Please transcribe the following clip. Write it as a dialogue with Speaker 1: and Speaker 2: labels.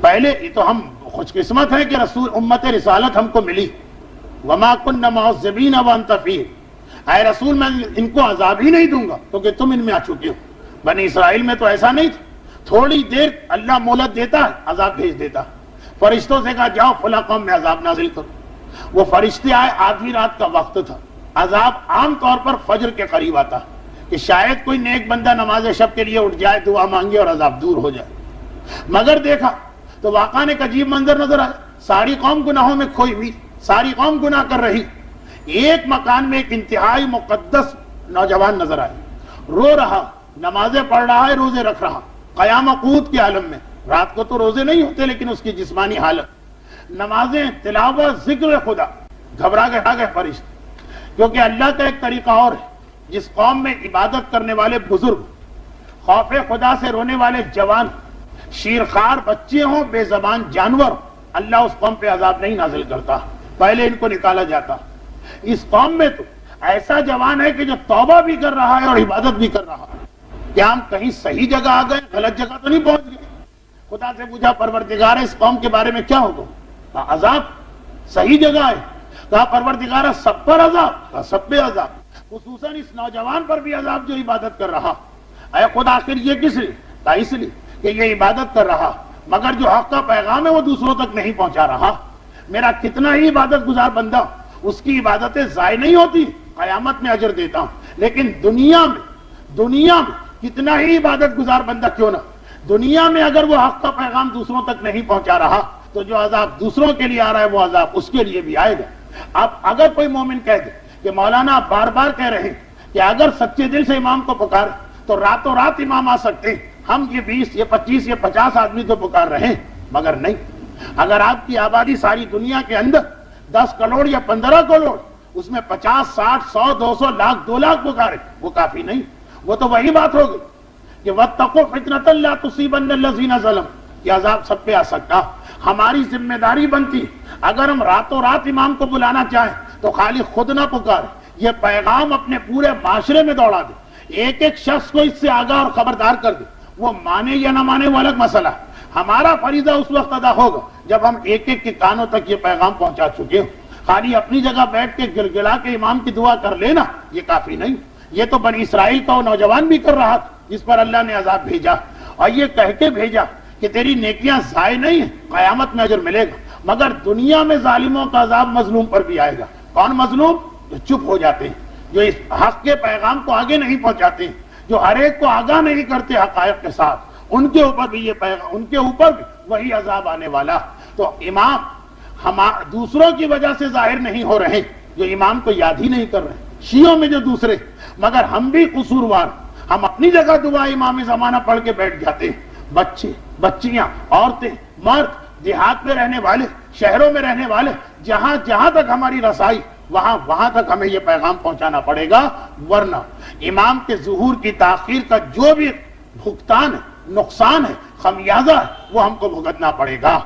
Speaker 1: پہلے تو ہم خوش قسمت ہیں کہ رسول امت رسالت ہم کو ملی. وما كنا معذبین وانت فیہم، اے رسول میں ان کو عذاب ہی نہیں دوں گا کیونکہ تم ان میں آ چکے ہو. بنی اسرائیل میں تو ایسا نہیں تھا، تھوڑی دیر اللہ مہلت دیتا ہے عذاب بھیج دیتا. فرشتوں سے کہا جاؤ فلاں قوم میں عذاب نازل کرو. وہ فرشتے آئے، آدھی رات کا وقت تھا. عذاب عام طور پر فجر کے قریب آتا کہ شاید کوئی نیک بندہ نماز شب کے لیے اٹھ جائے، دعا مانگے اور عذاب دور ہو جائے. مگر دیکھا تو واقعہ ایک عجیب منظر نظر آیا. ساری قوم گناہوں میں کھوئی ہوئی، ساری قوم گناہ کر رہی. ایک مکان میں ایک انتہائی مقدس نوجوان نظر آئے، رو رہا، نمازیں پڑھ رہا ہے، روزے رکھ رہا، قیام قوت کے عالم میں. رات کو تو روزے نہیں ہوتے لیکن اس کی جسمانی حالت، نمازیں، تلاوت، ذکر خدا. گھبرا گئے فرشتے، کیونکہ اللہ کا ایک طریقہ اور ہے. جس قوم میں عبادت کرنے والے بزرگ، خوف خدا سے رونے والے جوان، شیرخوار بچے ہوں، بے زبان جانور، اللہ اس قوم پہ عذاب نہیں نازل کرتا، پہلے ان کو نکالا جاتا. اس قوم میں تو ایسا جوان ہے کہ جو توبہ بھی کر رہا ہے اور عبادت بھی کر رہا ہے. کیا ہم کہیں صحیح جگہ آ گئے، غلط جگہ تو نہیں پہنچ گئے؟ خدا سے پوچھا پروردگار اس قوم کے بارے میں کیا ہوگا؟ کہا عذاب. صحیح جگہ ہے. کہا پروردگار سب پر عذاب؟ کہا سب پہ عذاب، خصوصاً اس نوجوان پر بھی عذاب جو عبادت کر رہا. اے خدا آخر یہ کس لیے؟ کہا اس لیے کہ یہ عبادت کر رہا مگر جو حق کا پیغام ہے وہ دوسروں تک نہیں پہنچا رہا. میرا کتنا ہی عبادت گزار بندہ، اس کی عبادتیں ضائع نہیں ہوتی، قیامت میں اجر دیتا ہوں. لیکن دنیا میں کتنا ہی عبادت گزار بندہ کیوں نہ، دنیا میں اگر وہ حق کا پیغام دوسروں تک نہیں پہنچا رہا تو جو عذاب دوسروں کے لیے آ رہا ہے وہ عذاب اس کے لیے بھی آئے گا. اب اگر کوئی مومن کہہ دے کہ مولانا آپ بار بار کہہ رہے ہیں کہ اگر سچے دل سے امام کو پکارے تو راتوں رات امام آ سکتے ہیں، ہم یہ 20 یہ 25 یہ 50 آدمی تو پکار رہے ہیں، مگر نہیں. اگر آپ کی آبادی ساری دنیا کے اندر 10 کروڑ یا 15 کروڑ، اس میں 50 60 100 200 لاکھ 2 لاکھ پکارے، وہ کافی نہیں. وہ تو وہی بات ہوگی کہ وَاتَّقُوا فِتْنَةً لَا تُصِيبَنَّ الَّذِينَ ظَلَمُوا، یہ عذاب سب پہ آ سکتا. ہماری ذمہ داری بنتی اگر ہم راتوں رات امام کو بلانا چاہیں تو خالی خود نہ پکارے، یہ پیغام اپنے پورے معاشرے میں دوڑا دے، ایک ایک شخص کو اس سے آگاہ اور خبردار کر دے. وہ مانے یا نہ مانے وہ الگ مسئلہ. ہمارا فریضہ اس وقت ادا ہوگا جب ہم ایک ایک کے کانوں تک یہ پیغام پہنچا چکے ہوں. خالی اپنی جگہ بیٹھ کے گلگلا کے امام کی دعا کر لینا یہ کافی نہیں. یہ تو بنی اسرائیل کا وہ نوجوان بھی کر رہا تھا جس پر اللہ نے عذاب بھیجا، اور یہ کہہ کے بھیجا کہ تیری نیکیاں ضائع نہیں ہیں، قیامت میں اجر ملے گا. مگر دنیا میں ظالموں کا عذاب مظلوم پر بھی آئے گا. کون مظلوم؟ جو چپ ہو جاتے ہیں، جو اس حق کے پیغام کو آگے نہیں پہنچاتے ہیں، جو ہر ایک کو آگاہ نہیں کرتے حقائق کے ساتھ، ان کے اوپر بھی یہ پیغام، ان کے اوپر بھی وہی عذاب آنے والا. تو امام دوسروں کی وجہ سے ظاہر نہیں ہو رہے، جو امام کو یاد ہی نہیں کر رہے. شیعوں میں جو دوسرے، مگر ہم بھی قصوروار، ہم اپنی جگہ دعا امام زمانہ پڑھ کے بیٹھ جاتے ہیں. بچے، بچیاں، عورتیں، مرد، دیہات میں رہنے والے، شہروں میں رہنے والے، جہاں جہاں تک ہماری رسائی وہاں تک ہمیں یہ پیغام پہنچانا پڑے گا. ورنہ امام کے ظہور کی تاخیر کا جو بھی بھگتان ہے، نقصان ہے، خمیازہ ہے، وہ ہم کو بھگتنا پڑے گا.